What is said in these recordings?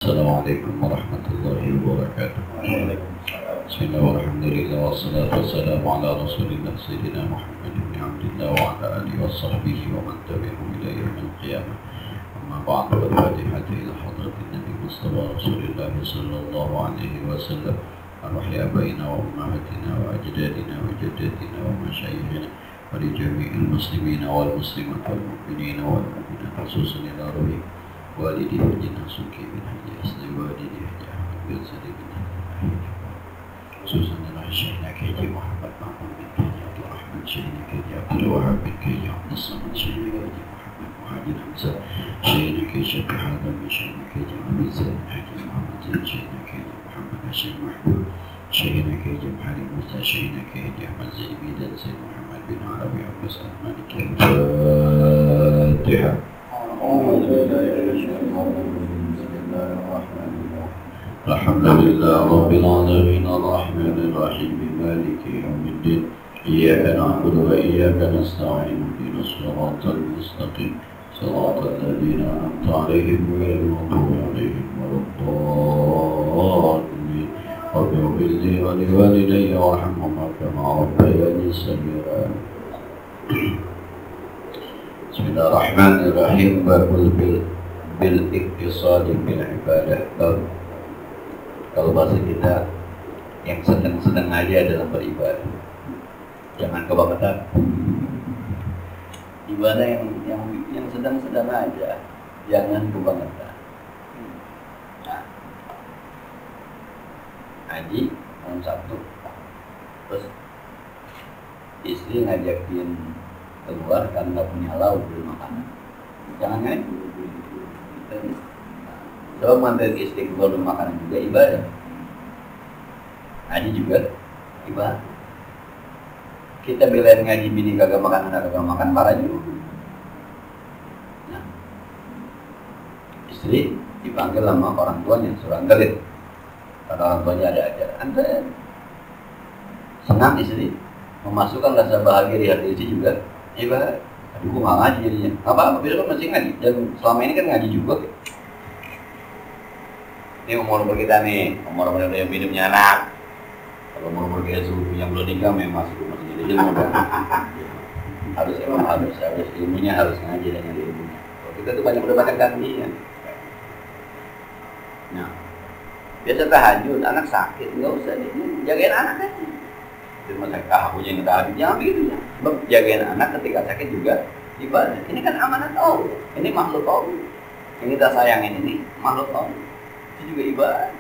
السلام عليكم ورحمة الله وبركاته. بسم الله والحمد لله والصلاة والسلام على رسول الله سيدنا محمد بن عبد الله وعلى آله وصحبه ومن تبعهم إلى يوم القيامة. أما بعد فالفاتحة إلى حضرة النبي المصطفى رسول الله صلى الله عليه وسلم أرواح آبائنا وأمهاتنا وأجدادنا وجداتنا ومشايخنا ولجميع المسلمين والمسلمات والمؤمنين والمؤمنات خصوصا إلى روح والدي وجنا سكي من حج أصلي والدي حج أحمد بن سليم من حج خصوصا إلى شيخنا كيجي محمد محمود بن كيجي عبد الرحمن شيخنا كيجي عبد الوهاب بن كيجي عبد الصمد شيخنا كيجي محمد مهاجر حمزة شيخنا كيجي حاضر بن شيخنا كيجي عبد زين حج محمد زين شيخنا كيجي محمد الشيخ محمود شيخنا كيجي محمد موسى شيخنا كيجي أحمد زين بن زين محمد بن عربي عبد السلام الفاتحة. الحمد لله رب العالمين الرحمن الرحيم مالك يوم الدين إياك نعبد وإياك نستعين اهدنا الصراط المستقيم صراط الذين أنعمت عليهم غير المغضوب عليهم ولا الضالين رب اغفر لي ولوالدي وارحمهما كما ربياني صغيرا. بسم الله الرحمن الرحيم. باب بالاقتصاد بالعبادة. Kalau bahasa kita yang sedang-sedang aja dalam beribadah, jangan kebangetan. Ibadah yang sedang-sedang aja, jangan kebangetan. Nah, haji malam Sabtu, terus istri ngajakin keluar karena nggak punya lauk beli makanan, jangan ngaji. Sebab mantan istri keluar beli makanan juga ibadah, haji juga ibadah. Kita bilang ngaji bini kagak makan anak kagak makan parah juga. Nah, istri dipanggil sama orang tuanya suruh anterin, kata orang tuanya ada ajaran, anterin. Senang istri, memasukkan rasa bahagia di hati istri juga ibadah. Aduh, gue nggak ngaji jadinya. Apa? Besok masih ngaji. Dan selama ini kan ngaji juga. Ini umur kita nih, umur yang hidupnya anak. Kalau umur kita yang belum nikah memang masuk rumah jadi mudah. harus ilmunya harus ngaji dan nyari ilmunya. Kalau kita tuh banyak perdebatan gantian. Nah, biasa tahajud, anak sakit nggak usah jagain anak aja. Di rumah sakit punya yang tahajud, jangan begitu ya. Jagain anak ketika sakit juga ibadah. Ini kan amanat Allah. Ini makhluk Allah. Yang kita sayangin ini makhluk Allah. Itu juga ibadah.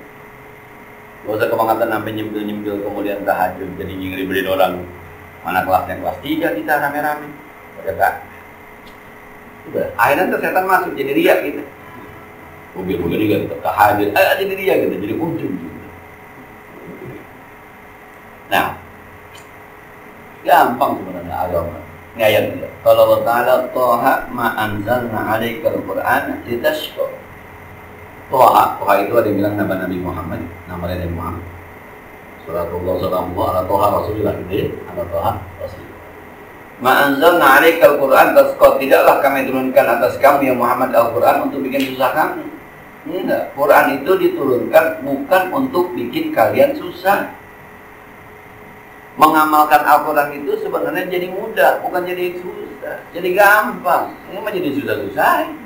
Gak usah kebangetan sampai nyempil kemudian tahajud jadi ngiri-ngirin orang. Mana kelasnya kelas 3 kita rame-rame. Udah. Akhirnya setan masuk jadi riak gitu. Mobil-mobil juga kita tahajud. Jadi riak gitu, jadi ujung gitu. Nah, gampang sebenarnya agama. Ini ayat ini. Kalau Allah Ta'ala Toha ma anzalna 'alaikal Qur'ana litashqa. Toha itu ada yang bilang nama Nabi Muhammad, nama Nabi Muhammad. Suratullah sallallahu ala Toha Rasulullah gitu, ala Toha Rasulullah. Ma anzalna 'alaikal Qur'an tasqa, tidaklah kami turunkan atas kamu ya Muhammad Al-Qur'an untuk bikin susah kamu. Enggak, Quran itu diturunkan bukan untuk bikin kalian susah. Mengamalkan Al-Quran itu sebenarnya jadi mudah, bukan jadi susah, jadi gampang. Ini mah jadi susah-susah.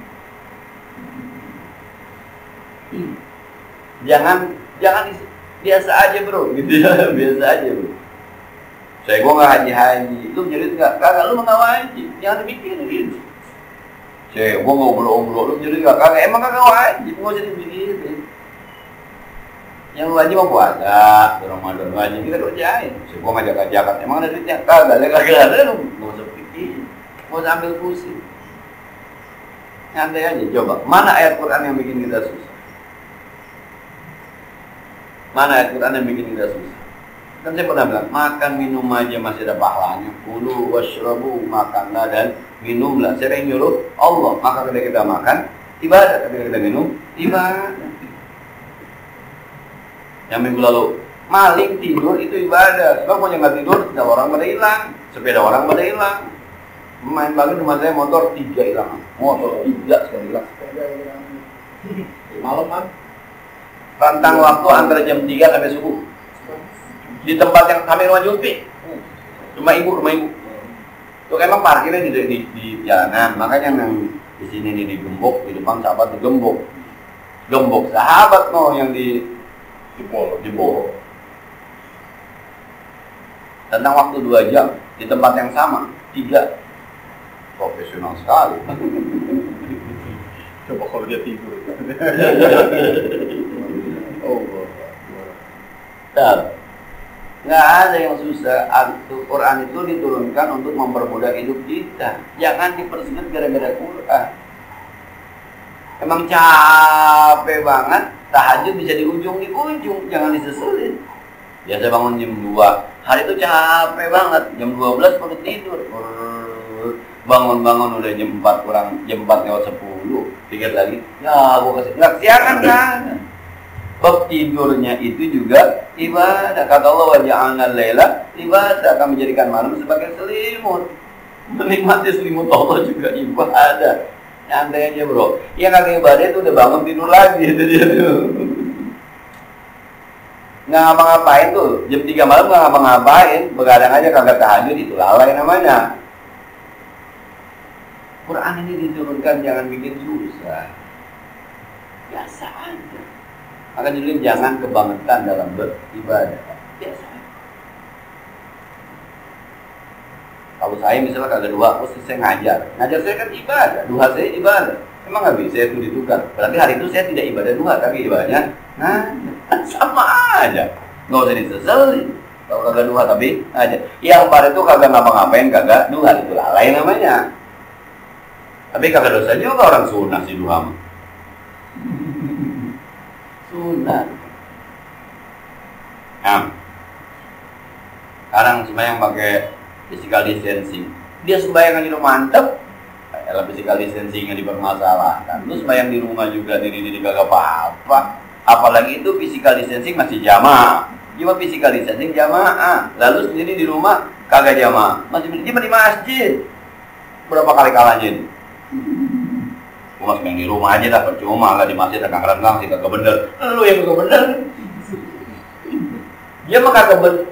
Jangan biasa aja bro, gitu ya, biasa aja bro. Saya gua nggak haji, lu jadi nggak, kagak lu nggak wajib, jangan dipikirin gitu. Saya gua nggak umroh, lu jadi nggak, kagak emang kagak wajib, nggak usah dipikirin. Yang wajib mau puasa, Ramadan wajib kita kerjain. Saya gua ngajak-ngajakan, emang ada duitnya? Kagak ada, lu nggak usah pikirin, nggak usah ambil pusing. Nyantai aja, coba mana ayat Quran yang bikin kita susah? Mana ayat Quran yang bikin kita susah? Kan saya pernah bilang, makan minum aja masih ada pahalanya. Kulu washrabu, makanlah dan minumlah. Siapa yang nyuruh? Allah. Maka ketika kita makan, ibadah. Ketika kita minum, ibadah. Yang minggu lalu, maling tidur itu ibadah. Sebab kalau nggak tidur, ada orang pada hilang. Sepeda orang pada hilang. Main pagi rumah saya motor 3 hilang. Motor 3 sekali hilang. Sepeda hilang. Malam kan? Rentang waktu antara jam 3 sampai subuh. Di tempat yang kami rumah Julpi. Rumah ibu. Tuh emang parkirnya di jalanan. Makanya yang di sini nih digembok, di depan sahabat digembok. Gembok sahabat yang di bawah. Tentang waktu 2 jam di tempat yang sama, 3. Profesional sekali. Coba kalau dia tidur. Nggak ada yang susah. Al-Quran itu diturunkan untuk mempermudah hidup kita. Jangan dipersempit gara-gara Quran. Emang capek banget. Tahajud bisa di ujung, jangan diseselin. Biasa bangun jam 2. Hari itu capek banget. Jam 12 baru tidur. Bangun udah jam 4 lewat 10. Pikir lagi, ya gua kasih nggak siangan kan. Bab tidurnya itu juga ibadah. Kata Allah, wa ja'alna al-laila ibadah, kami jadikan malam sebagai selimut. Menikmati selimut Allah juga ibadah. Nyantai aja bro. Yang kagak ibadah itu udah bangun tidur lagi itu dia tuh. Nggak ngapa-ngapain tuh. Jam 3 malam nggak ngapa-ngapain. Begadang aja kagak tahajud, itu lalai namanya. Quran ini diturunkan jangan bikin susah. Biasa aja. Maka jadi jangan kebangetan dalam beribadah. Biasa aja. Kalau saya misalnya kagak duha, terus saya ngajar. Ngajar saya kan ibadah, duha saya ibadah. Emang nggak bisa itu ditukar. Berarti hari itu saya tidak ibadah duha, tapi ibadahnya sama aja. Nggak usah diseselin. Kalau kagak duha tapi aja. Yang pada itu kagak ngapa-ngapain, kagak duha, itu lalai namanya. Tapi kagak dosa juga orang sunah si duha mah. Sunah. Nah, sekarang sembahyang pakai physical distancing. Dia sembahyang di rumah mantep. Kalau physical distancingnya dipermasalahkan. Terus sembahyang di rumah juga diri kagak apa-apa. Apalagi itu physical distancing masih jamaah. Cuma physical distancing jamaah. Lalu sendiri di rumah kagak jamaah. Masih di masjid. Berapa kali kalahnya itu? Gua mas main di rumah aja dah, percuma lah di masjid agak renggang sih kagak bener. Lu yang kagak bener. Dia mah kagak bener.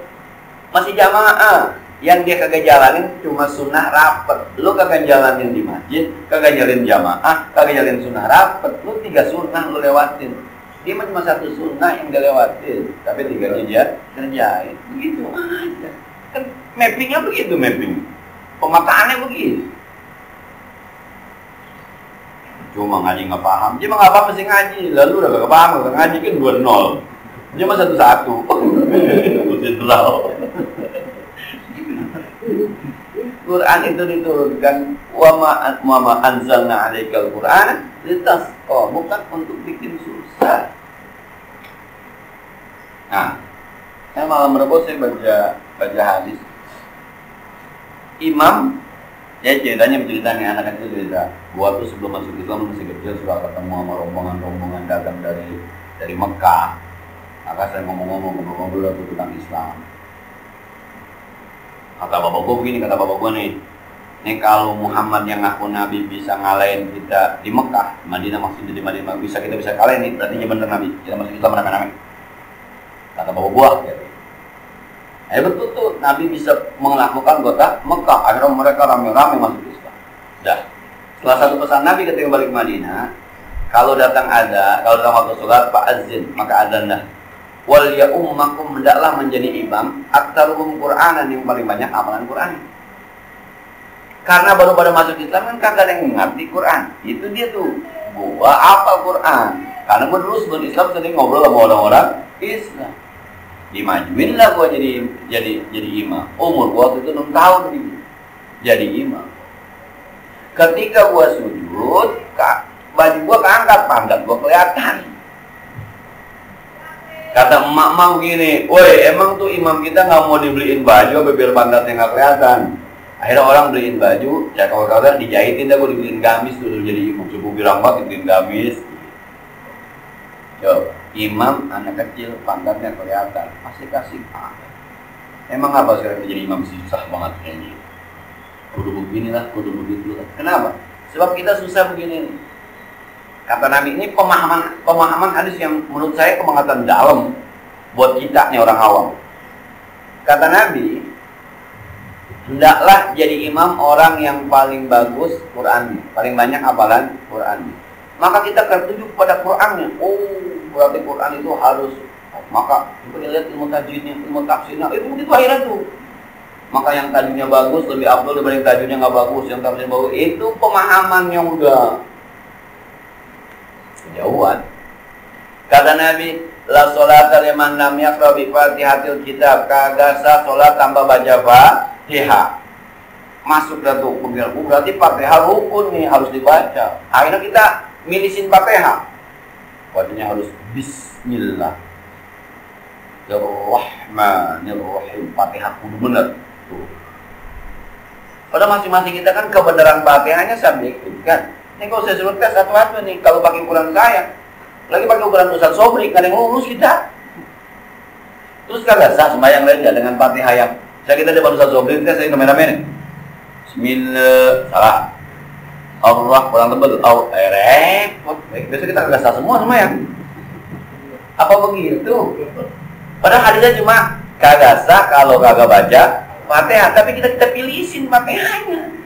Masih jamaah. Yang dia kagak jalanin cuma sunnah rapet. Lu kagak jalanin di masjid, kagak jalanin jamaah, kagak jalanin sunnah rapet. Lu 3 sunnah lu lewatin. Dia mah cuma 1 sunnah yang dia lewatin, tapi 3-nya dia kerjain. Begitu aja. Kan mappingnya begitu mapping. Pemataannya begitu. Cuma ngaji nggak paham, dia mah nggak apa mesti ngaji. Lalu udah nggak paham, nggak ngaji kan 2-0. Dia mah 1-1. Quran itu diturunkan wa ma anzalna 'alaikal Qur'ana litasqa, bukan untuk bikin susah. Nah, saya malam Rabu saya baca hadis. Imam ya ceritanya anak itu cerita. Gua tuh sebelum masuk Islam masih kecil suka ketemu sama rombongan dagang dari Mekah. Maka saya ngobrol tentang Islam. Kata bapak gua nih, kalau Muhammad yang ngaku Nabi bisa ngalahin kita di Mekah, Madinah maksudnya di Madinah bisa kalahin nih, berarti dia bener Nabi. Kita masuk Islam rame-rame. Kata bapak gua, gitu. Betul tuh, Nabi bisa melakukan kota Mekah. Akhirnya mereka rame-rame masuk Islam. Dah. Setelah satu pesan Nabi ketika balik Madinah, kalau datang waktu sholat, Pak Azin, maka azanlah. Wal ya ummakum, hendaklah menjadi imam aktaruhum Qur'anan, yang paling banyak amalan Qur'an. Karena baru pada masuk Islam kan kagak ada yang ngerti Qur'an. Itu dia tuh, gua hafal Qur'an. Karena gua dulu sebelum Islam sering ngobrol sama orang-orang Islam. Dimajuin lah gua jadi imam. Umur gua waktu itu 6 tahun jadi imam. Ketika gua sujud, baju gua keangkat, pantat gua kelihatan. Kata emak begini, woi emang tuh imam kita nggak mau dibeliin baju apa biar pantatnya nggak kelihatan. Akhirnya orang beliin baju, ya kalau dijahitin dah gua dibeliin gamis tuh jadi imam. Subuh bilang banget dibeliin gamis. Yo, imam anak kecil pantatnya kelihatan, masih kasih Emang apa sekarang jadi imam susah banget kayaknya. Kudu beginilah, kudu begitu lah. Kenapa? Sebab kita susah begini nih. Kata Nabi, ini pemahaman hadis yang menurut saya pemahaman dalam buat kita nih orang awam. Kata Nabi, hendaklah jadi imam orang yang paling bagus Qur'annya, paling banyak hafalan Qur'annya. Maka kita tertuju pada Qur'annya. Oh, berarti Qur'an itu harus. Maka kita lihat ilmu tajwidnya, ilmu tafsirnya, itu akhirnya tuh. Maka yang tajwidnya bagus lebih afdal dibanding tajwidnya nggak bagus, yang tafsirnya bagus. Itu pemahaman yang udah kejauhan. Kata Nabi, la sholata liman lam yaqra bi Fatihatil kitab, kagak sah salat tanpa baca Fatihah. Masuk dah tuh pengira, berarti Fatihah rukun nih, harus dibaca. Akhirnya kita milisin Fatihah. Bacanya harus bismillah. Ar-Rahmanir-Rahim. Fatihah kudu bener. Tuh. Pada masing-masing kita kan kebenaran Fatihahnya subjektif kan. Ini kalau saya suruh tes satu-satu nih, kalau pakai ukuran saya, lagi pakai ukuran Ustaz Sobri, kadang lulus kita. Terus kagak sah sembahyang lainnya dengan Fatihah yang saya kita depan Ustaz Sobri, tes saya kameramen. Bismillah, salah. Allah kurang tebel, repot. Biasa kita kagak sah semua sembahyang. Apa begitu? Padahal hadisnya cuma kagak sah kalau kagak baca Fatihah, tapi kita pilihin Fatihahnya.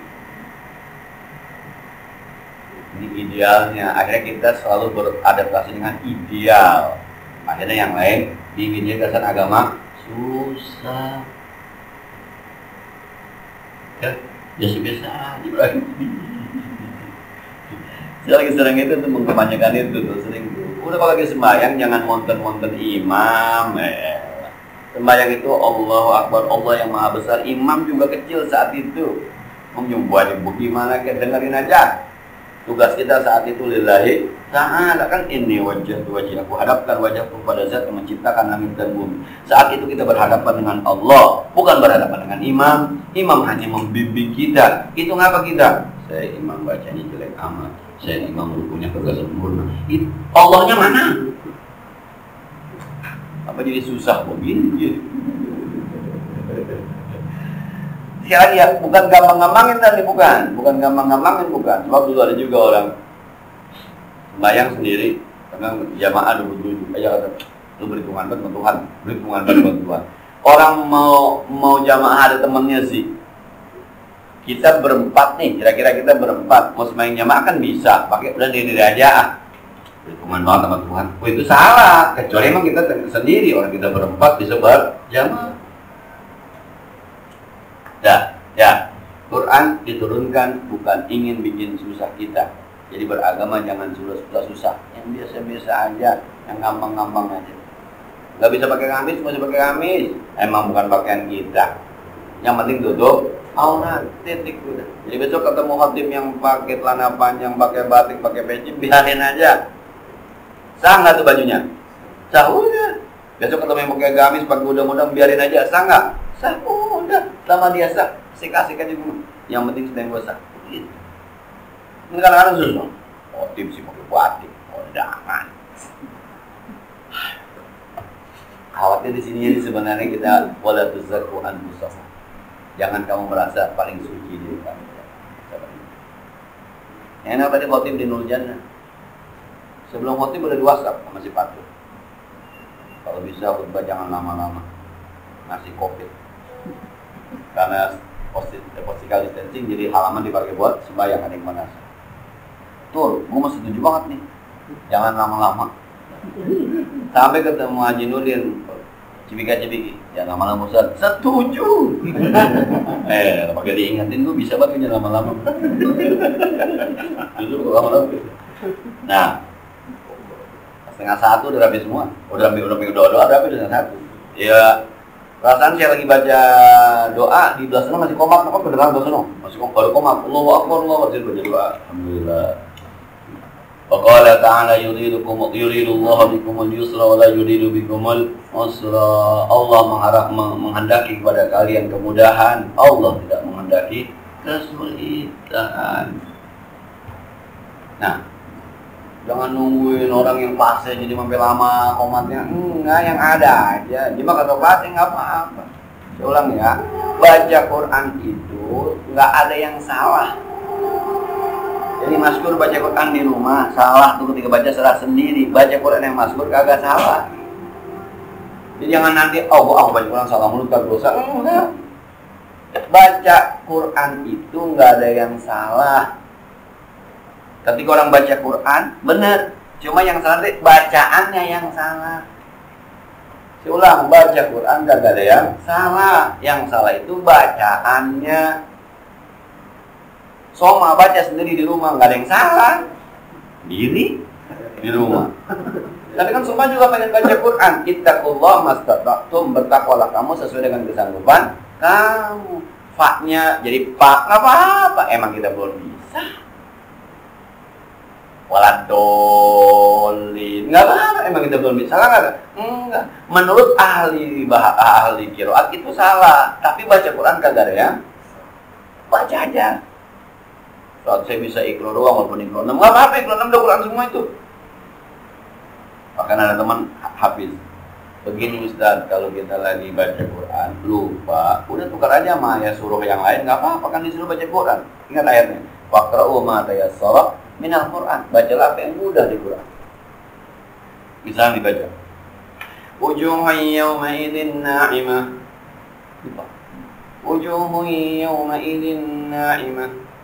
Ini idealnya. Akhirnya kita selalu beradaptasi dengan ideal. Akhirnya yang lain bikinnya dasar agama susah. Ya biasa aja. Saya lagi sering itu tuh mengkebanyakan itu tuh sering tuh. Udah kalau lagi sembahyang jangan monten imam. Sembahyang itu Allahu Akbar, Allah yang Maha Besar. Imam juga kecil saat itu. Buat gimana kita dengerin aja. Tugas kita saat itu lillahi ta'ala, kan ini wajah aku hadapkan wajahku pada zat yang menciptakan langit dan bumi. Saat itu kita berhadapan dengan Allah, bukan berhadapan dengan imam. Imam hanya membimbing kita. Itu ngapa kita? Saya imam bacanya jelek amat, saya imam rukunya kagak sempurna. Allahnya mana? Apa jadi susah begini? Sekali lagi ya, bukan gampang-gampangin tadi, bukan gampang-gampangin, bukan. Sebab dulu ada juga orang sembahyang sendiri, karena jamaah dulu aja kata, lu berhitungan banget sama Tuhan, berhitungan banget sama Tuhan. Orang mau jamaah ada temennya sih. Kita berempat nih, kira-kira kita berempat mau sembahyang jamaah kan bisa, pakai udah diri aja. Berhitungan banget sama Tuhan. Oh itu salah, kecuali emang kita sendiri, orang kita berempat bisa berjamaah. Ya, Quran diturunkan bukan ingin bikin susah kita. Jadi beragama jangan susah-susah. Yang biasa-biasa aja, yang gampang-gampang aja. Gak bisa pakai gamis, masih pakai gamis. Emang bukan pakaian kita. Yang penting tutup aurat, titik udah. Jadi besok ketemu khatib yang pakai celana panjang, pakai batik, pakai peci, biarin aja. Sah nggak tuh bajunya? Sah udah. Besok ketemu yang pakai gamis, pakai udang-udang, biarin aja. Sah nggak? Sah udah. Sama dia sah. Asik-asik aja dulu. Yang penting sedang gue sah. Gitu. Ini kadang-kadang susah. Oh tim sih pakai batik. Oh jangan. Khawatir di sini sebenarnya kita wala tuzakku anfusakum. Jangan kamu merasa paling suci diri kamu. Enak tadi khotib di Nurul Jannah. Sebelum khotib udah di WhatsApp sama si Patul. Kalau bisa khutbah jangan lama-lama. Ngasih kopi. Karena physical distancing, jadi halaman dipakai buat sembahyang ada yang mana. Tuh, gue masih setuju banget nih. Jangan lama-lama. Sampai ketemu Haji Nurdin, cibika-cibiki, jangan lama-lama Ustaz. Setuju. Pakai diingatin tuh bisa banget jangan lama-lama. Jujur lama-lama. Nah, 12:30 udah habis semua. Udah habis setengah 1. Ya. Perasaan saya lagi baca doa di belah sana masih komat, kok kedengaran belah sana masih baru komat. Allahu Akbar, Allahu Akbar, baca doa. Alhamdulillah. Wa qala ta'ala yuridullahu bikumul yusra wa la yuridu bikumul usra. Allah menghendaki kepada kalian kemudahan. Allah tidak menghendaki kesulitan. Nah, jangan nungguin orang yang fase jadi sampai lama komatnya. Enggak, yang ada aja. Cuma kata fase nggak apa-apa. Saya ulang ya, baca Quran itu nggak ada yang salah. Jadi maskur baca Quran di rumah salah tuh ketika baca salah sendiri. Baca Quran yang maskur kagak salah. Jadi jangan nanti aku baca Quran salah mulut kan dosa. Enggak. Baca Quran itu enggak ada yang salah. Ketika orang baca Quran benar, cuma yang salah itu bacaannya yang salah. Ulang, baca Quran kagak ada yang salah. Yang salah itu bacaannya. Soma baca sendiri di rumah nggak ada yang salah. Diri di rumah. Tapi kan Soma juga pengen baca Quran. Ittaqullah mastata'tum, bertakwalah kamu sesuai dengan kesanggupan kamu. Faknya jadi pak nggak apa-apa. Emang kita belum bisa. Waladolin nggak apa-apa. Emang kita belum bisa. Salah nggak? Enggak. Menurut ahli qiraat itu salah. Tapi baca Quran kagak ada ya. Baca aja. Saat saya bisa ikhlo doang walaupun ikhlo 6. Nggak apa-apa, ikhlo 6 udah Quran semua itu. Bahkan ada teman hafiz. Begini Ustaz, kalau kita lagi baca Quran lupa, udah tukar aja sama ayat surah yang lain, nggak apa-apa kan disuruh baca Quran. Ingat ayatnya. Faqra'u ma tayassara minal Quran. Bacalah apa yang mudah di Quran. Misalnya dibaca. Wujuhun yawma idzin na'imah. Lupa. Wujuhun yawma idzin na'imah.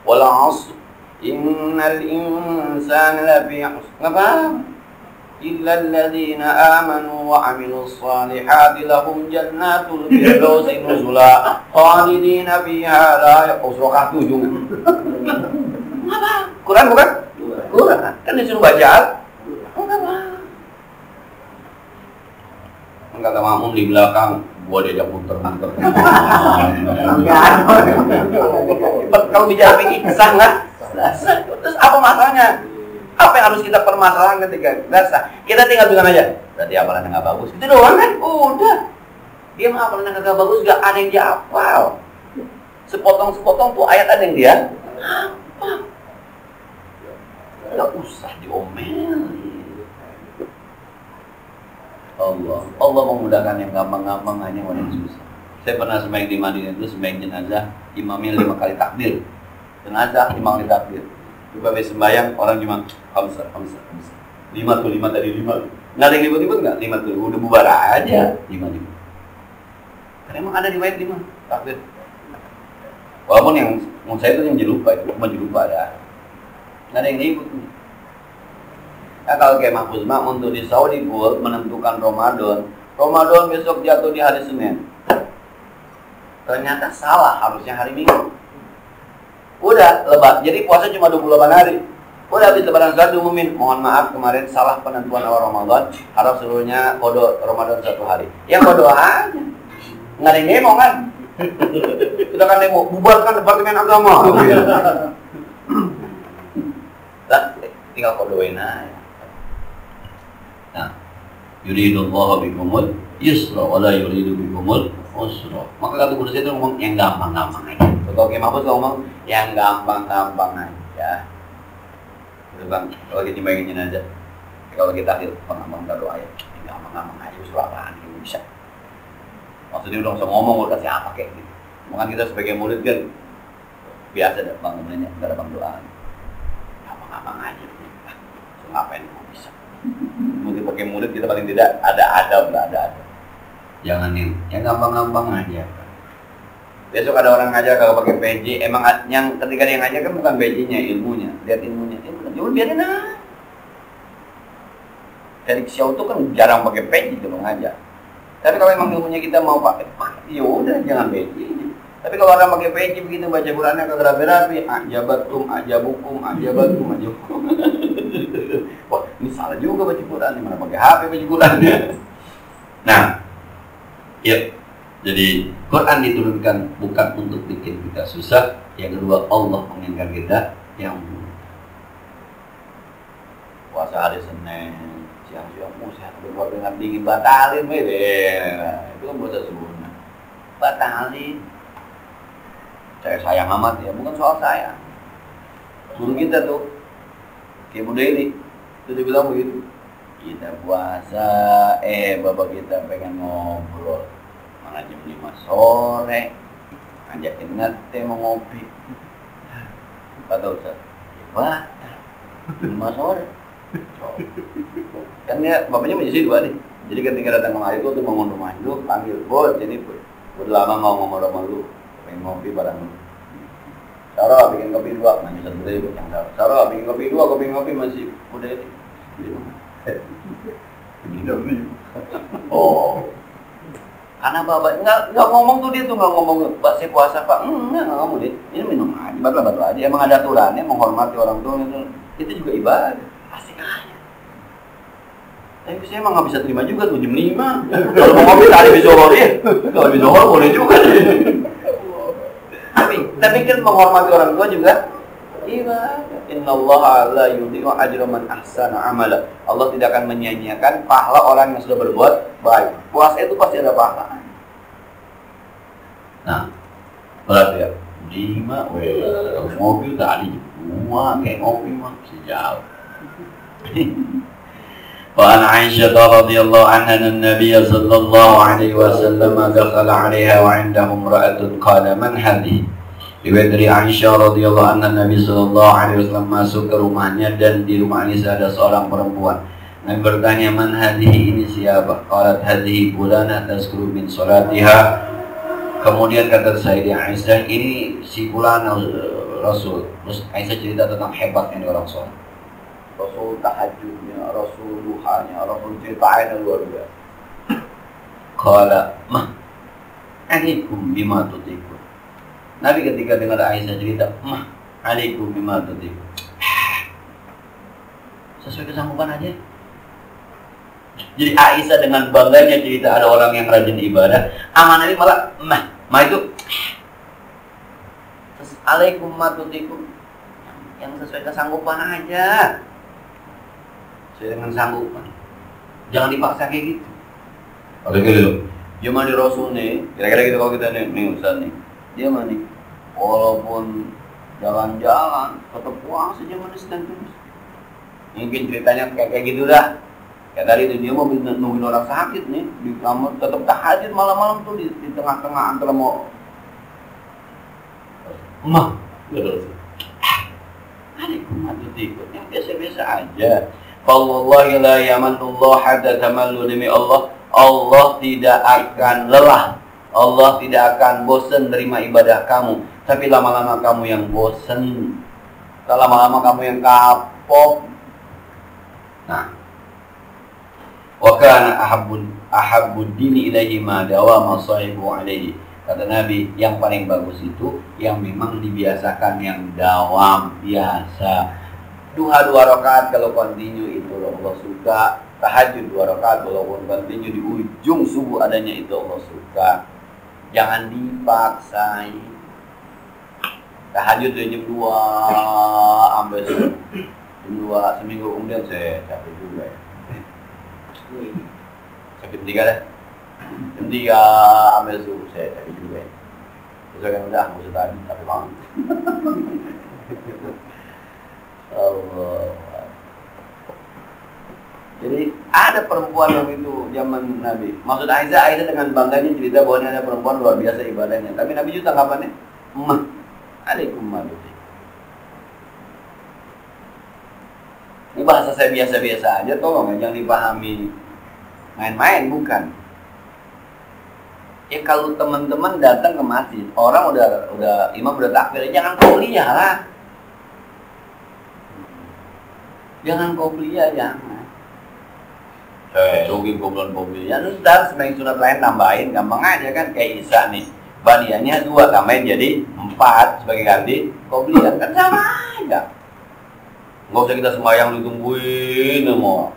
Wal 'asr innal insana lafi 'usr. Apa? Illa alladziina aamanu wa 'amilus shaalihati lahum jannatul firdausi nuzula khalidina fiha la yaqsurah ujung. Apa? Quran bukan? Quran. Kan disuruh baca. Enggak ada makmum di belakang, gua diajak muter-muter. Kalau bicara fikih sangat. Terus apa masalahnya? Apa yang harus kita permasalahan ketika dasar? Kita tinggal bilang aja. Berarti hafalannya nggak bagus. Itu doang kan? Udah. Dia mah hafalannya nggak bagus, nggak ada yang dia hafal. Sepotong-sepotong tuh ayat ada yang dia hafal. Nggak usah diomelin. Allah memudahkan yang gampang-gampang, hanya yang susah. Saya pernah sembahyang di Madinah itu, sembahyang jenazah, imamnya 5 kali takbir. Jenazah 5 kali takbir. Coba habis sembahyang, orang cuma hamsah. 5 tadi 5. Nggak ada yang ribut-ribut nggak? 5 tuh, udah bubar aja. 5. Karena emang ada riwayat 5 takbir. Walaupun yang menurut saya itu yang jelupa, itu cuma jelupa ada. Nggak ada yang ribut. Nah, kalau kayak Mahfuz Ma'mun untuk di Saudi World menentukan Ramadan besok jatuh di hari Senin. Ternyata salah, harusnya hari Minggu. Udah lebat, jadi puasa cuma 28 hari. Udah habis lebaran saat diumumin, mohon maaf kemarin salah penentuan awal Ramadan, harap seluruhnya kodo Ramadan 1 hari. Yang kodo aja, nggak ada yang demo kan? Kita kan demo, bubarkan Departemen Agama. Lah, tinggal kodoin aja. Nah, yuridullahu bikumul yusra wa la yuridu bikumul usra. Maka kata Guru saya itu ngomong yang gampang-gampang aja. Kalau kayak Mahfuz ngomong yang gampang-gampang aja. Itu kan kalau kita bayangin jenazah. Kalau kita akhir pengampang doa ya, yang gampang-gampang aja usra apaan yang bisa. Maksudnya udah usah ngomong udah kasih apa kayak gitu. Mungkin kita sebagai murid kan biasa ada bang namanya, enggak ada bang doa. Gampang-gampang aja. So, ngapain mau bisa? Mungkin pakai murid kita paling tidak ada adab. Jangan yang gampang-gampang aja. Besok ada orang ngajar kalau pakai PJ, emang yang ketika dia ngajar kan bukan PJ-nya, ilmunya, lihat ilmunya. Jangan biarin aja. Dari Xiao itu kan jarang pakai PJ kalau ngajar. Tapi kalau emang ilmunya kita mau pakai, ya udah jangan PJ-nya. Tapi kalau orang pakai PJ begitu baca Qurannya kagak rapi-rapi, ajabatum. Wah, ini salah juga baca Quran, mana pakai HP baca Qurannya. Nah, ya, jadi Quran diturunkan bukan untuk bikin kita susah. Yang kedua, Allah menginginkan kita yang puasa hari Senin, siang-siang musik berbuat dengan dingin, batalin, itu kan puasa sunnah. Batalin. Saya sayang amat ya, bukan soal sayang. Guru kita tuh, kayak Budeli, itu dia bilang begitu. Kita puasa, bapak kita pengen ngobrol. Mana jam 5 sore, ngajakin ngeteh mau ngopi. kata Ustaz. Wah, 5 sore. Kan dia bapaknya masih 2 nih. Jadi ketika datang kemari itu untuk bangun rumah itu, panggil, Bud, ini Bud. Udah lama mau ngomong sama lu, pengen ngopi bareng lu. Sarah bikin kopi 2, masih satu dari yang Sarah bikin kopi 2, kopi ngopi masih udah ini. Oh, karena bapak nggak ngomong tuh dia tuh nggak ngomong Pak saya puasa Pak, nggak ngomong dia. Ini minum aja, batal aja. Emang ada aturannya menghormati orang tua itu juga ibadah. Asik aja. Tapi saya emang nggak bisa terima juga tuh jam 5. Kalau mau ngopi tadi bisa ya. Kalau bisa boleh juga. Tapi kan menghormati orang tua juga ibadah. Innallaha la yudhi'u ajra man ahsana amala. Allah tidak akan menyia-nyiakan pahala orang yang sudah berbuat baik. Puasa itu pasti ada pahala. Nah, berarti ya 5 mobil tadi 2 kayak ngopi mah sejauh. وعن عائشة رضي الله عنها أن النبي صلى الله عليه وسلم دخل عليها وعنده امرأة قال من هذه؟ Riwayat dari Aisyah radhiyallahu anha Nabi sallallahu alaihi wasallam masuk ke rumahnya dan di rumah Aisyah ada seorang perempuan. Nabi bertanya, "Man hadhihi, ini siapa?" Qalat hadhihi fulanah tazkuru min salatiha. Kemudian kata Sayyidah Aisyah, ini si fulanah Rasul. Terus Aisyah cerita tentang hebatnya orang sholat. Rasul tahajudnya, Rasul duhanya, Rasul ceritainnya luar biasa. Qala mah alaikum bima tutiqun. Nabi ketika dengar Aisyah cerita, mah alaikum bima tutiqun. Sesuai kesanggupan aja. Jadi Aisyah dengan bangganya cerita ada orang yang rajin ibadah, aman Nabi malah mah itu alaikum bima tutiqun. Yang sesuai kesanggupan aja. Sesuai dengan sanggupan. Jangan dipaksa kayak gitu. Oke gitu. Dia mandi Rasul nih, kira-kira gitu kalau kita nih Ustaz nih. Dia mandi, walaupun jalan-jalan tetap puasa aja mandi sedang terus. Mungkin ceritanya kayak gitu dah. Kayak tadi itu dia mau nungguin orang sakit nih di kamar, tetap tahajud malam-malam tuh di tengah-tengah antara mau gitu. Alaikumatutikut yang biasa-biasa aja. Wallahi la yamanullah hatta tamallu, demi Allah tidak akan lelah, Allah tidak akan bosan terima ibadah kamu. Tapi lama-lama kamu yang bosan, lama-lama kamu yang kapok. Nah, wa kana ahabbud dini ilaihi ma dawama sahibu alaihi. Kata Nabi, yang paling bagus itu yang memang dibiasakan, yang dawam, biasa. Duha 2 rakaat kalau continue itu Allah suka. Tahajud 2 rakaat walaupun continue di ujung subuh adanya itu Allah suka. Jangan dipaksain. Tahajud dari jam 2 sampai jam 2 seminggu kemudian saya capek juga ya. Sakit 3 dah. Jam 3 sampai subuh saya capek juga ya. Terus kan udah mau tadi capek banget. Allah. Jadi ada perempuan yang itu zaman Nabi. Maksud Aisyah dengan bangganya cerita bahwa ada perempuan luar biasa ibadahnya. Tapi Nabi juga tanggapannya, alaikumatutikun. Ini bahasa saya biasa-biasa aja, tolong jangan dipahami main-main, bukan. Ya kalau teman-teman datang ke masjid, orang udah imam udah takbir, jangan kuliah lah. Jangan qobliyah, jangan. Jogging qobliyah. Ntar sembahyang sunat lain tambahin, gampang aja kan. Kayak Isya nih, badiahnya 2 tambahin jadi 4 sebagai ganti qobliyah, kan sama aja. Nggak usah kita sembahyang ditungguin semua.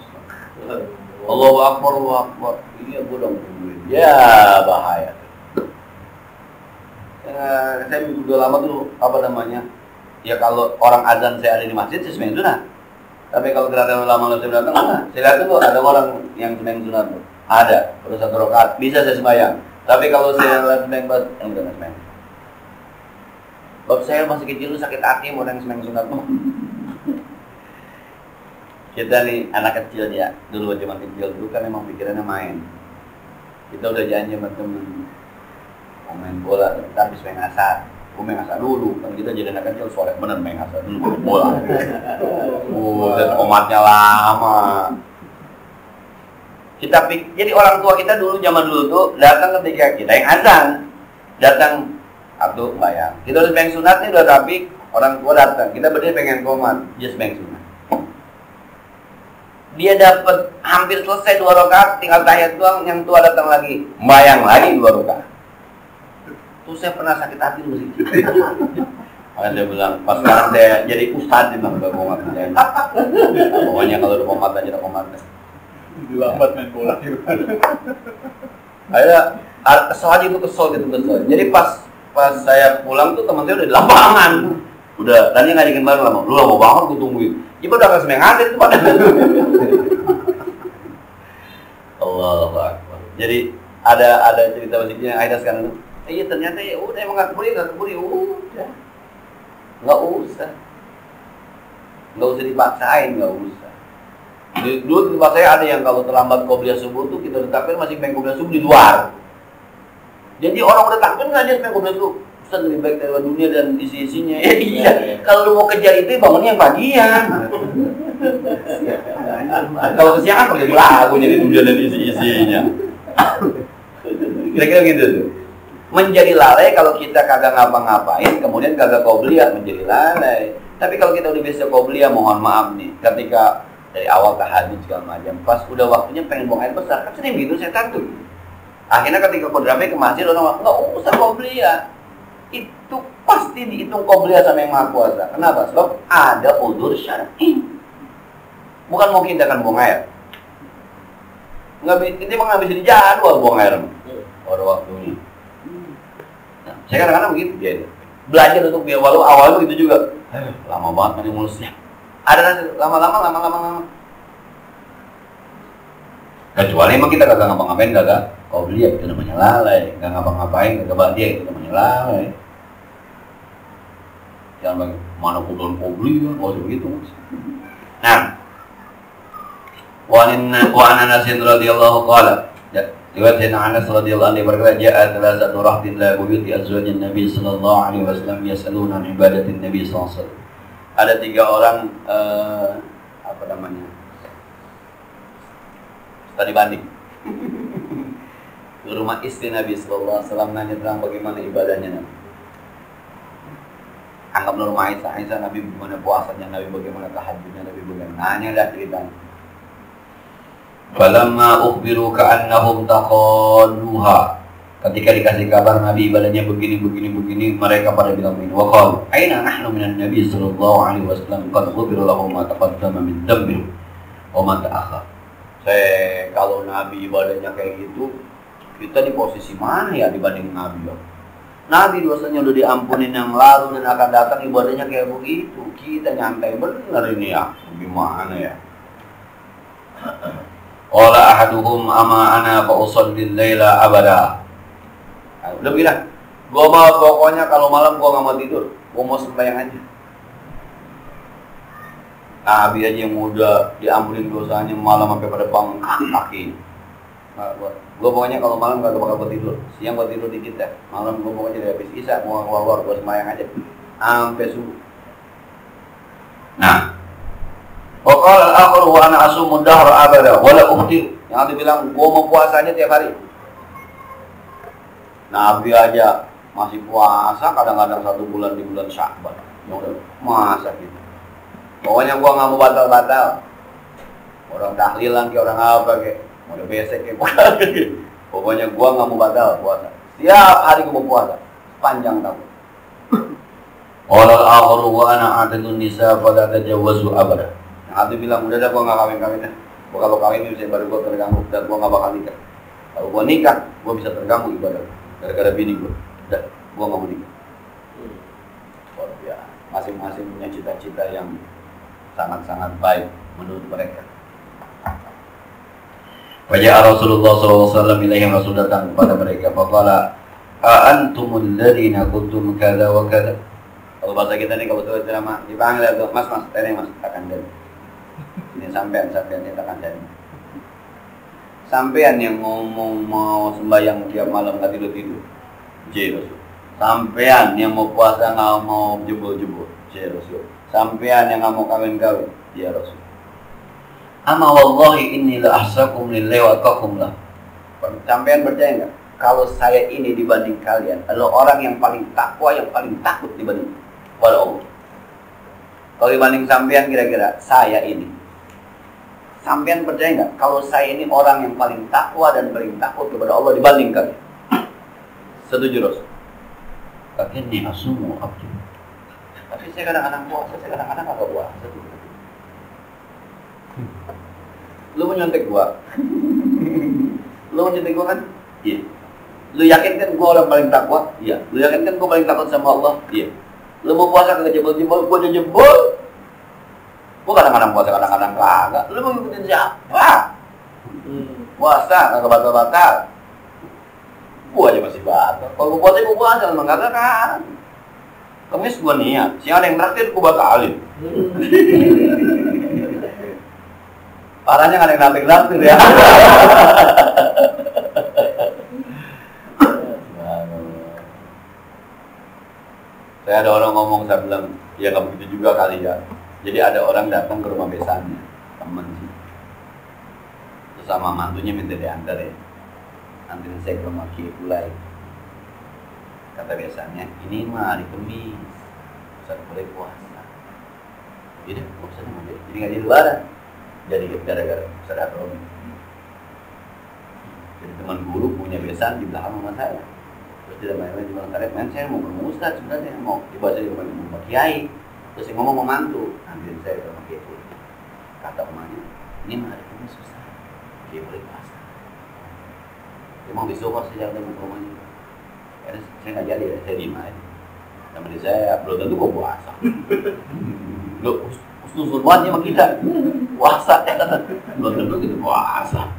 Allahu Akbar, Allahu Akbar. Iya, gue dong tungguin. Ya bahaya. Saya udah lama tuh ya kalau orang azan saya ada di masjid, saya sembahyang sunat. Tapi kalau gerakan ulama saya datang, saya lihat tuh ada orang yang sembahyang sunat tuh. Ada, terus 1 rakaat bisa saya sembahyang. Tapi kalau saya lihat sembahyang udah nggak sembahyang. Bab saya masih kecil tuh sakit hati mau yang sembahyang sunat tuh. Kita nih anak kecil ya, dulu zaman kecil dulu kan emang pikirannya main. Kita udah janji sama temen mau main bola, tapi habis main asar. Gue main asa dulu, kan kita jadi anak kecil sore bener main asa dulu bola. Dan omatnya lama. Jadi orang tua kita dulu zaman dulu tuh datang ketika kita yang azan, datang atau bayang. Kita udah pengen sunat nih udah rapi, orang tua datang, kita berdiri pengen komat, just pengen sunat. Dia dapat hampir selesai 2 rakaat, tinggal tahiyat doang, yang tua datang lagi, bayang lagi 2 rakaat. Terus saya pernah sakit hati dulu sih. Makanya saya bilang, pas sekarang saya jadi ustadz nih bang, udah komat. Pokoknya kalau udah komat aja udah komat. Lambat main bola gitu. Akhirnya kesel aja itu kesel. Jadi pas saya pulang tuh teman saya udah di lapangan. Udah, tadi ngajakin bareng lama. Lu lama banget gue tungguin. Ya udah gak semeng ada itu pada. Allahu Akbar. Jadi ada cerita musiknya Aida sekarang tuh. Iya ternyata ya udah emang gak keburi udah. Gak usah dipaksain, gak usah. Dulu di tempat saya ada yang kalau terlambat qobliyah subuh tuh kita tetapkan masih pengen qobliyah subuh di luar. Jadi orang udah takbir nggak dia pengen qobliyah subuh. Ustaz lebih baik dari dunia dan isi-isinya. Iya. Kalau lu mau kejar itu bangunnya yang pagian. Kalau kesiangan pakai lagu jadi dunia dan isi-isinya. Kira-kira gitu tuh. Menjadi lalai kalau kita kagak ngapa-ngapain, kemudian kagak qobliyah menjadi lalai. Tapi kalau kita udah biasa qobliyah, mohon maaf nih, ketika dari awal tahajud segala macam, pas udah waktunya pengen buang air besar, kan sering gitu saya takut. Akhirnya ketika kodrame ke masjid, orang nggak usah qobliyah. Itu pasti dihitung qobliyah sama yang Maha Kuasa. Kenapa? Sebab ada udzur syar'i. Bukan mau kita akan buang air. Ini emang nggak bisa dijadwal buang air. Pada waktunya. Nah, saya kadang-kadang begitu jadi. Belajar untuk biar walau awalnya begitu juga. Lama banget nanti mulusnya. Ada nanti lama-lama. Kecuali emang kita kagak ngapa-ngapain, kagak qobliyah, itu namanya lalai. Kagak ngapa-ngapain, kagak ba'diyah, itu namanya lalai. Jangan bagi mana kuduan qobliyah, nggak usah begitu. Nah, wa an Anas radhiyallahu qala, riwayat Anas radhiyallahu anhu berkata, ja'a thalathatu rahtin la buyuti azwajin Nabi sallallahu alaihi wasallam yas'aluna an ibadatin Nabi sallallahu alaihi wasallam. Ada 3 orang tadi banding ke rumah istri Nabi sallallahu alaihi wasallam nanya tentang bagaimana ibadahnya Nabi. Anggaplah rumah Aisyah Nabi bagaimana puasanya Nabi, bagaimana tahajudnya Nabi, bagaimana nanya dah ceritanya. Falamma ukhbiru ka'annahum taqalluha. Ketika dikasih kabar Nabi ibadahnya begini, mereka pada bilang begini. Wa qalu aina nahnu minan Nabi sallallahu alaihi wasallam qad ghufira lahu ma taqaddama min dhanbihi wa ma ta'akhkhara. Kalau Nabi ibadahnya kayak gitu, kita di posisi mana ya dibanding Nabi? Nabi dosanya udah diampunin yang lalu dan akan datang, ibadahnya kayak begitu. Kita nyantai bener ini ya. Gimana ya? Qala ahaduhum ama ana fa usalli al-laila abada. Udah bilang, gue mau pokoknya kalau malam gue gak mau tidur, gue mau sembahyang aja. Nabi aja yang udah diampunin dosanya malam sampai pada bangun kaki. Nah, gue pokoknya kalau malam gak bakal gue tidur, siang gue tidur dikit ya, malam gue pokoknya dari habis isya gue keluar gue sembahyang aja sampai subuh. Nah, pokoknya al-akhir wa ana asumu dahra abada wala uftir. Yang ada bilang gue mau puasa aja tiap hari. Nabi aja masih puasa kadang-kadang 1 bulan di bulan Sya'ban. Ya udah, masa gitu. Pokoknya gua nggak mau batal-batal. Orang tahlilan kayak orang apa kayak, udah besek kayak pokoknya gua nggak mau batal puasa. Tiap hari gua mau puasa, panjang tahun. Orang akhir wa ana atadun nisa pada tajawwazu abada. Nabi bilang udah dah gua nggak kawin dah. Gua kalau kawin bisa baru gua terganggu dan gua nggak bakal nikah. Kalau gua nikah, gua bisa terganggu ibadah. Gara-gara bini gue, udah, gue gak mau nikah. Ya, masing-masing punya cita-cita yang sangat-sangat baik menurut mereka. Wajah Rasulullah SAW yang Rasul datang kepada mereka. Faqala antumul ladina kuntum kada wa kada. Kalau bahasa kita nih, kalau tuh ceramah dipanggil, mas, tanya mas, takkan dari. Ini sampean takkan dari. Sampean yang ngomong mau sembahyang tiap malam nggak tidur. J Rasul. Sampean yang mau puasa nggak mau jebol-jebol, ya Rasul. Sampean yang nggak mau kawin-kawin, ya Rasul. Ama wallahi inni la ahsakum lillahi wa atqakum lah. Sampean percaya nggak? Kalau saya ini dibanding kalian adalah orang yang paling takwa, yang paling takut dibanding kepada Allah. Kalau dibanding sampean kira-kira saya ini, sampean percaya nggak? Kalau saya ini orang yang paling takwa dan paling takut kepada Allah dibanding kalian. Setuju Rasul? Akhirnya asumu abdu. Tapi saya kadang-kadang puasa, saya kadang-kadang nggak puasa. Lu mau nyontek gua? Lu mau nyontek gua kan? Iya. Lu yakin kan gua orang paling takwa? Iya. Lu yakin kan gua paling takut sama Allah? Iya. Lu mau puasa kagak jebol-jebol, gua udah jebol. Gua kadang-kadang puasa, kadang-kadang kagak. Lu mau ngikutin siapa? Puasa kagak batal-batal. Gua aja masih batal. Kalau gua puasa, emang kagak kan. Kemis gua niat, siang ada yang traktir gua batalin. Parahnya nggak ada yang traktir ya. Saya ada orang ngomong, saya bilang, ya nggak begitu juga kali ya. Jadi ada orang datang ke rumah besannya, temen sih. Terus sama mantunya minta diantar ya. Anterin saya ke rumah Kiai Kulai. Kata besannya, ini mah hari Kemis, Ustaz boleh puasa. Jadi Ustaz mau jadi nggak jadi lebaran. Jadi gara-gara Ustaz Romi. Jadi teman guru punya besan di belakang rumah saya. Terus dia main-main di belakang karet, main saya mau ketemu Ustaz sebenarnya, mau dibaca di rumah Kiai. Terus yang ngomong mantu, anterin saya ke rumah Kiai Kulai. Kata emaknya, ini mah hari Kemis Ustaz, Kiai boleh puasa. Emang besok pas saya datang ke rumahnya, karena saya nggak jadi, saya diem aja. Sama dia saya belum tentu kok puasa. Lo usul banget sama kita puasa, belum tentu kita puasa.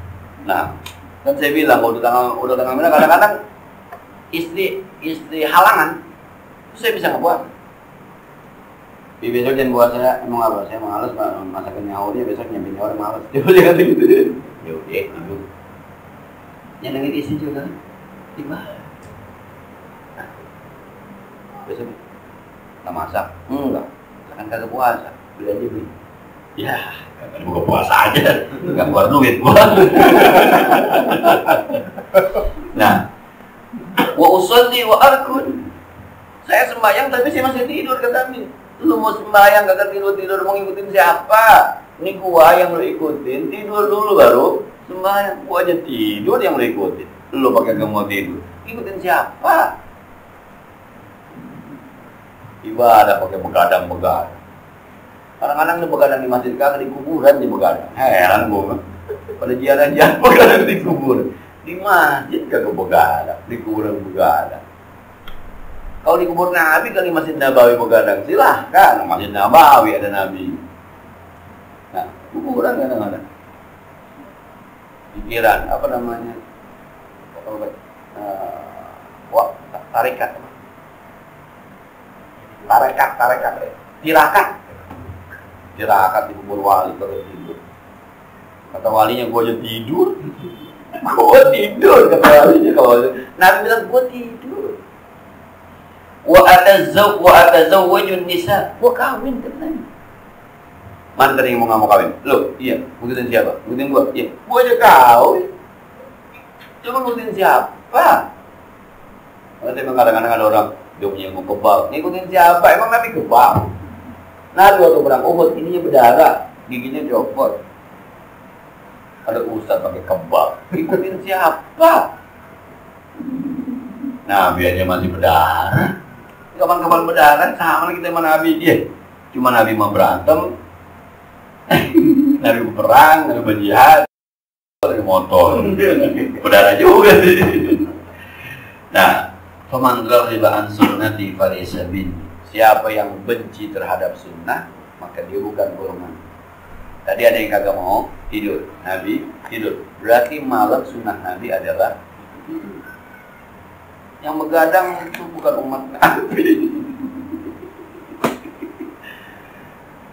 Nah, kan saya bilang kalau udah tengah merah kadang-kadang istri halangan, saya bisa nggak puasa. Besok jangan puasa, emang apa? Saya malas masakin nyawurnya, besok nyampe nyawur malas. Dia kata gitu. Ya udah tidur. Nyenengin istri juga gimana? Nah, besok kita masak, enggak, kan kagak puasa, beli aja beli. Ya, kan buka puasa aja, nggak keluar duit gua. Nah, wa usolli wa arkun. Saya sembahyang tapi saya masih tidur kata Nabi. Lu mau sembahyang kagak tidur mau ngikutin siapa? Ini gua yang lu ikutin, tidur dulu baru sembahyang. Gua aja tidur yang lu ikutin. Lu pakai gak mau tidur, ikutin siapa? Ibadah pakai begadang-begadang. Kadang-kadang lu begadang di masjid, kagak di kuburan di begadang. Heran gua. Pada jiaran-jiaran begadang di kuburan. Di masjid kagak begadang, di kuburan begadang. Kalau di kubur Nabi kali Masjid Nabawi begadang, silahkan. Masjid Nabawi ada Nabi. Nah, kuburan kadang-kadang. Pikiran, apa namanya? Tarekat. Tirakat di kubur wali terus tidur. Kata walinya, gua aja tidur. Gua tidur, kata walinya. Kalau Nabi bilang, gua tidur. Wa atazawwajun nisa. Gua kawin kan Nabi. Mana tadi yang mau kawin? Loh, iya. Ngikutin siapa? Ngikutin gua? Iya. Gua aja kawin. Coba ngikutin siapa? Nanti memang kadang-kadang ada orang dia punya ilmu kebal. Ngikutin siapa? Emang Nabi kebal? Nabi waktu perang Uhud ininya berdarah, giginya copot. Ada ustaz pakai kebal. Ngikutin siapa? Nabi aja masih berdarah. Kapan-kapan berdarah sama kita sama Nabi. Iya. Cuma Nabi mau berantem. Nabi perang, Nabi berjihad. Dari motor. Berdarah juga sih. Nah, faman ghadiba an sunnati falaysa minni. Siapa yang benci terhadap sunnah, maka dia bukan golongan. Tadi ada yang kagak mau tidur, Nabi tidur. Berarti malam sunnah Nabi adalah yang begadang itu bukan umat Nabi.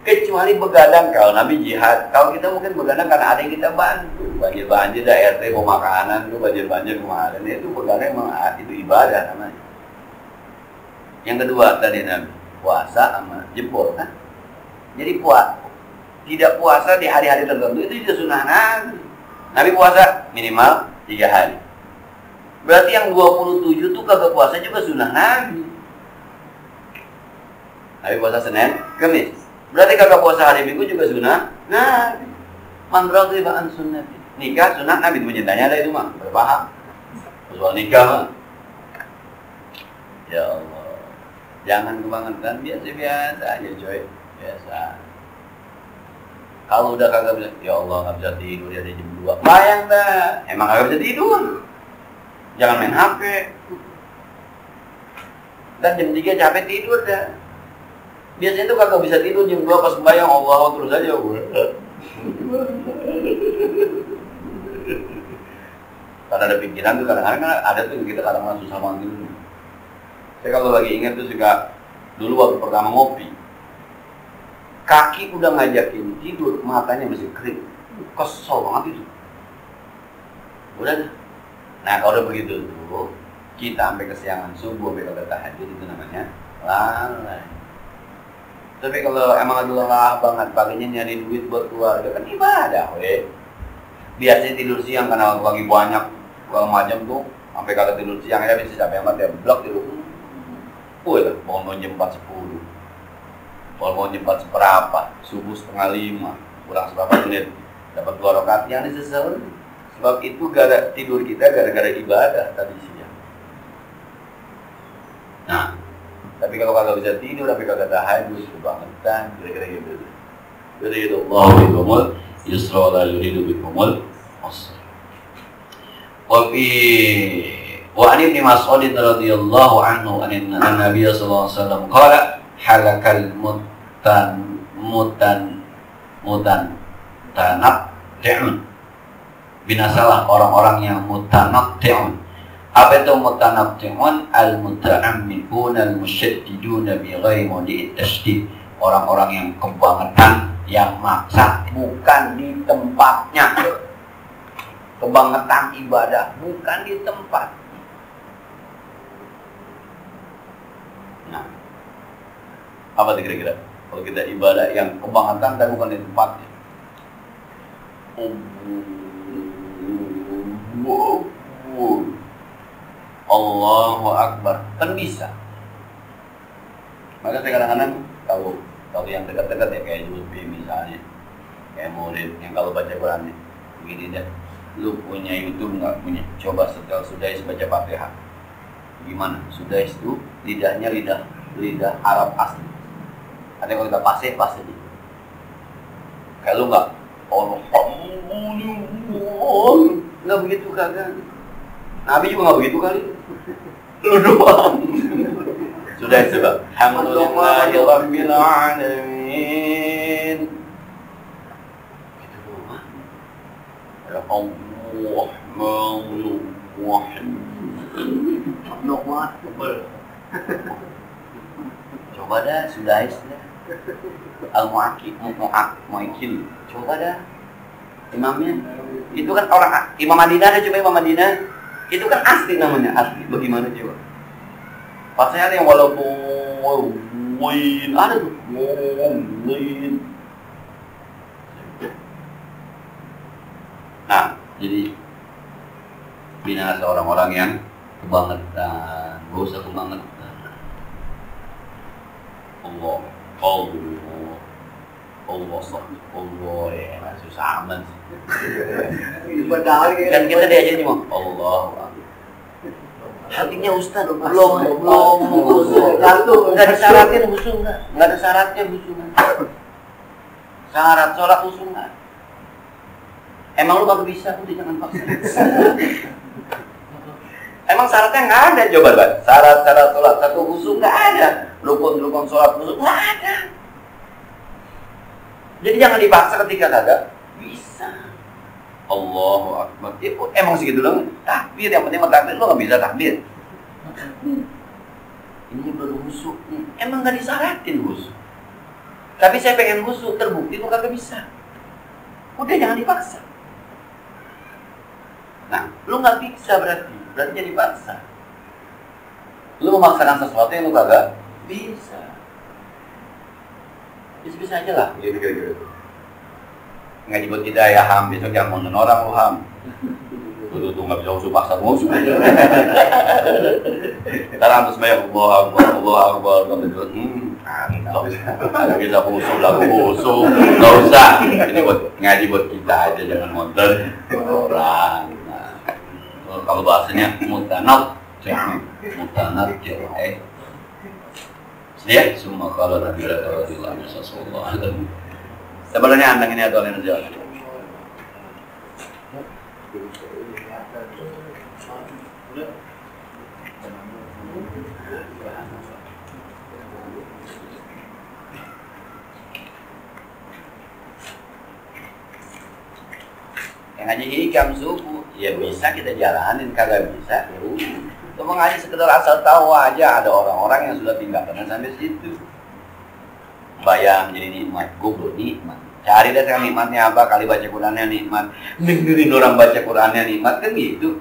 Kecuali begadang kalau Nabi jihad. Kalau kita mungkin begadang karena ada yang kita bantu. Banjir-banjir dah RT mau makanan, itu banjir-banjir kemarin. Itu begadang memang itu ibadah namanya. Yang kedua tadi Nabi, puasa sama jempol kan. Jadi tidak puasa di hari-hari tertentu itu juga sunnah Nabi. Nabi puasa minimal 3 hari. Berarti yang 27 tuh kagak puasa juga sunnah Nabi. Nabi puasa Senin, Kamis. Berarti kagak puasa hari Minggu juga sunnah Nabi. Man raghiba an sunnati. Nikah sunnah Nabi, itu tanya ada itu mah, berpaham. Soal nikah mah. Ya Allah. Jangan kebangetan, biasa-biasa aja coy. Biasa. Kalau udah kagak bisa, ya Allah nggak bisa tidur ya jam 2. Bayang dah. Emang kagak bisa tidur. Jangan main HP. Dan jam 3 capek tidur dah. Biasanya tuh kagak bisa tidur jam 2 pas sembahyang, Allah terus aja. Karena ada pikiran tuh kadang-kadang kan ada tuh kita kadang-kadang susah banget dulu. Saya kalau lagi ingat tuh suka dulu waktu pertama ngopi, kaki udah ngajakin tidur, matanya masih kering, kesel banget itu. Udah dah. Nah kalau udah begitu tuh, kita sampai kesiangan subuh, sampai kalau tahajud itu namanya lalai. Tapi kalau emang lagi lelah banget, paginya nyari duit buat keluarga, kan ibadah, weh. Biasanya tidur siang karena lagi banyak kalau macam tuh, sampai kagak tidur siang ya bisa sampai amat ya blok tidur. Wih, bangun jam 4.10, bangun jam 4 seperempat, subuh 4:30, kurang seberapa menit, dapat 2 rakaat yang disesal. Sebab itu gara tidur kita gara-gara ibadah tadi siang. Nah, tapi kalau kagak bisa tidur, tapi kagak tahajud, kebangetan, kira-kira gitu. Jadi itu Allah bikumul yusra wa la yuridu bikumul usra. Wa an Ibnu Mas'ud radhiyallahu anhu anna Nabiy sallallahu alaihi wasallam qala halakal mutanatti'un. Binasalah orang-orang yang mutanatti'un. Apa itu mutanatti'un? Al-muta'ammidun al-musyaddidun bi ghairi mawdi'it tasydid. Orang-orang yang kebangetan, yang maksa bukan di tempatnya. Kebangetan ibadah bukan di tempat. Nah, apa kira-kira? Kalau kita ibadah yang kebangetan dan bukan di tempatnya. Allahu Akbar, kan bisa. Maka saya kadang-kadang kalau yang dekat-dekat ya kayak Zulfi misalnya, kayak murid yang kalau baca Qurannya begini dah, lu punya YouTube nggak punya? Coba setel Sudais baca Fatihah. Gimana? Sudais itu lidahnya lidah Arab asli. Ada kalau kita pasih aja. Kayak lu nggak, Alhamdulillah, nggak begitu kagak. Nabi juga nggak begitu kali. Lu doang. Sudah sebab Alhamdulillahirabbil alamin. Gitu doang. Ya Allah, coba dah, sudah dah. Al-Mu'akil. Coba dah. Imamnya. Itu kan orang Imam Madinah, ada coba Imam Madinah. Itu kan asli namanya, asli. Bagaimana coba? Pasnya ada yang walaupun ada tuh. Nah, jadi binasa orang-orang yang kebangetan, gak usah kebangetan. Allah ya, susah amat sih. Dan kita diajarin cuma Allah. Hatinya Ustaz belum nggak disyaratkan khusyuk nggak ada syaratnya khusyuk. Syarat sholat khusyuk nggak. Emang lu baru bisa, udah jangan paksa. Emang syaratnya nggak ada, coba Bang. Syarat sholat satu khusyuk nggak ada. Rukun sholat khusyuk nggak ada. Jadi jangan dipaksa ketika kagak bisa. Allahu Akbar. Ya, emang segitu dong. Takbir, yang penting takbir, lu nggak bisa takbir. Ini baru khusyuk. Emang nggak disyaratin khusyuk. Tapi saya pengen khusyuk, terbukti lu kagak bisa. Udah jangan dipaksa. Nah, lu nggak bisa berarti jadi paksa. Lu memaksakan sesuatu yang lu kagak bisa. Bisa-bisa aja lah, gitu. Ngaji buat kita ya Ham, besok yang ngomongin orang lu Ham. Tuh nggak bisa usul paksa musuh. Kita lantas banyak Allah Akbar, nggak bisa usul lagu usul, nggak usah. Ini buat ngaji buat kita aja, jangan modern orang. Nah, kalau bahasanya mutanab, ya semua kalau Nabi Rasulullah SAW. Sebenarnya andang ini atau lain aja. Yang ngaji hikam suku, ya bisa kita jalanin, kagak bisa, ya udah. Itu mengaji sekedar asal tahu aja, ada orang-orang yang sudah tinggalkan sampai situ. Bayang jadi nikmat, goblok nikmat. Cari deh sekarang nikmatnya apa, kali baca Qurannya nikmat. Dengerin orang baca Qurannya nikmat, kan gitu.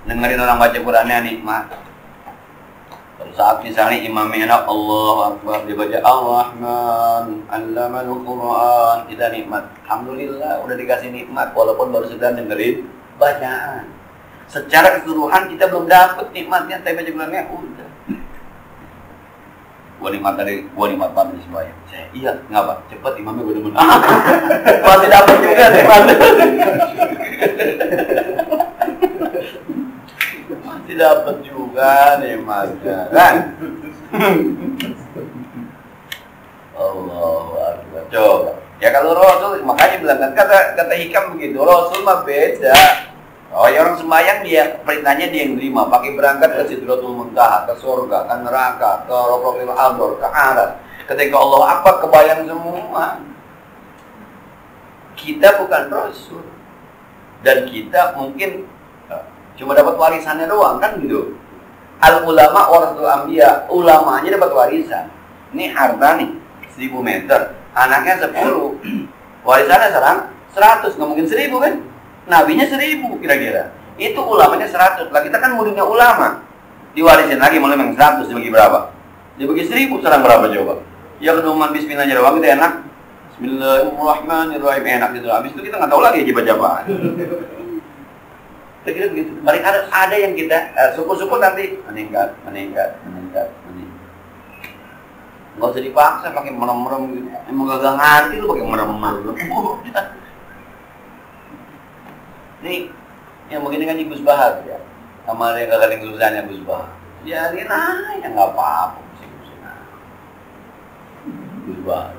Dengerin orang baca Qurannya nikmat. Pada saat misalnya imamnya enak, Allahu Akbar, dia baca Ar-Rahman, Allamanul Quran, kita nikmat. Alhamdulillah, udah dikasih nikmat, walaupun baru sedang dengerin bacaan. Secara keseluruhan kita belum dapat nikmatnya, tapi baca Qurannya udah. Gua nikmat banget sembahyang. Saya iya, ngapa? Cepet imamnya gue demen. Masih dapat juga nikmatnya. Masih dapat juga nikmatnya, kan? Allahu Akbar. Coba. Ya kalau Rasul, makanya bilang kan kata hikam begitu. Rasul mah beda. Oh, ya orang sembahyang dia perintahnya dia yang terima, pakai berangkat ke Sidratul Muntaha, ke surga, ke neraka, ke Rabbul Ador, ke akhirat. Ketika Allah Akbar kebayang semua. Kita bukan Rasul. Dan kita mungkin cuma dapat warisannya doang kan gitu. Al ulama warasatul anbiya, ulamanya dapat warisan. Ini harta nih 1000 meter, anaknya 10. Warisannya sekarang 100, nggak mungkin 1000 kan? Nabinya 1000 kira-kira. Itu ulamanya 100. Lah kita kan muridnya ulama. Diwarisin lagi malah yang 100 dibagi berapa? Dibagi 1000 sekarang berapa coba? Ya keduman bismillah aja doang itu enak. Bismillahirrahmanirrahim enak gitu. Habis itu kita nggak tahu lagi baca apaan. Kira-kira begitu. Mereka ada yang kita syukur-syukur nanti meningkat. Nggak usah dipaksa pakai merem-merem gitu. Emang gak ngerti lu pakai merem-merem. Nih, yang begini kan Gus Bahar ya. Sama yang kagak susahnya Gus Bahar. Ya dia nanya nggak apa-apa. Gus Bahar.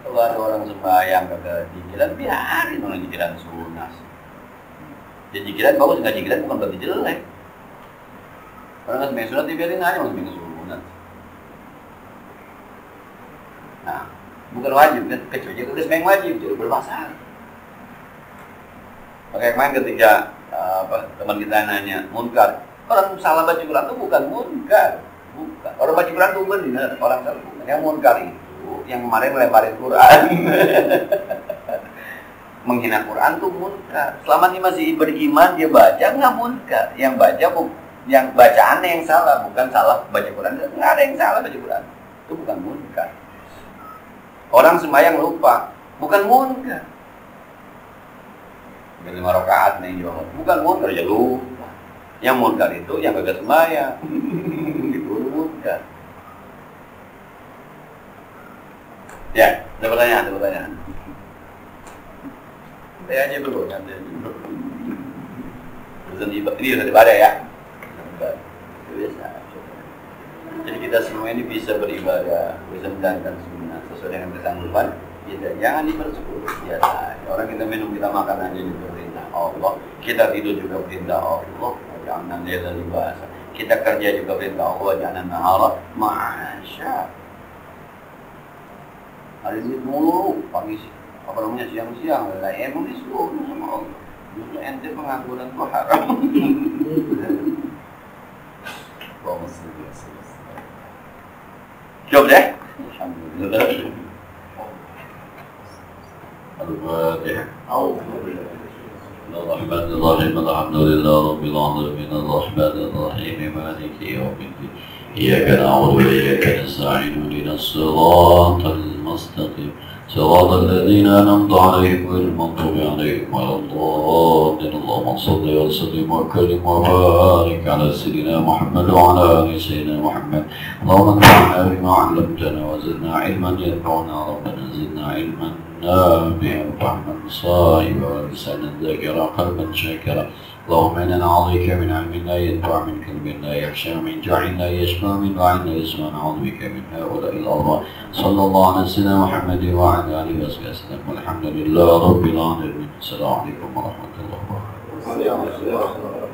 Kalau ada orang sembahyang kagak jikiran, biarin orang jikiran sunnah. Ya jikiran bagus, nggak jikiran bukan berarti jelek. Orang nggak sembahyang sunat, biarin aja orang sembahyang sunat. Nah, bukan wajib kan? Kecuali udah sembahyang wajib, jadi bermasalah. Makanya kemarin ketika teman kita nanya munkar, orang salah baca Quran itu bukan munkar, bukan. Orang baca Quran itu benar, orang salah bukan. Yang munkar itu yang kemarin melemparin Quran, menghina Quran itu munkar. Selama dia masih beriman dia baca nggak munkar. Yang baca yang bacaannya yang salah, bukan salah baca Quran. Nggak ada yang salah baca Quran, itu bukan munkar. Orang sembahyang lupa, bukan munkar. 5 rakaat nih jawab. Bukan munkar ya lupa. Yang munkar itu yang kagak sembahyang. Itu munkar. Ya, ada pertanyaan. Saya aja dulu nanti. Ini udah ibadah ya. Biasa. Jadi kita semua ini bisa beribadah, bisa menjalankan sunnah sesuai dengan kesanggupan. Kita jangan dipersekutu biasa. Orang kita minum, kita makan aja juga perintah Allah. Kita tidur juga perintah Allah. Jangan lihat dari bahasa. Kita kerja juga perintah Allah. Jangan nahara masya. Hari ini mulu pagi apa namanya siang-siang. Lah emang disuruh sama Allah. Justru ente pengangguran kok haram. Jawab deh. Alhamdulillah. Al-Fatihah. الرحمن الرحيم الحمد لله رب العالمين الرحمن الرحيم مالك يوم الدين إياك نعبد وإياك نستعين اهدنا الصراط المستقيم صراط الذين أنعمت عليهم غير المغضوب عليهم ولا الضالين اللهم صل وسلم وكرم وبارك على سيدنا محمد وعلى آل سيدنا محمد اللهم انفعنا بما علمتنا وزدنا علما ينفعنا ربنا زدنا علما نافعا وفهما صائبا ولسانا ذاكرا قلبا شاكرا اللهم إنا نعوذ من علم لا ينفع من قلب لا يخشى من جعل لا يشفى من وعن لا يسمع نعوذ بك من هؤلاء الأربعة صلى الله على سيدنا محمد وعلى آله وصحبه وسلم والحمد لله رب العالمين. السلام عليكم ورحمة الله وبركاته.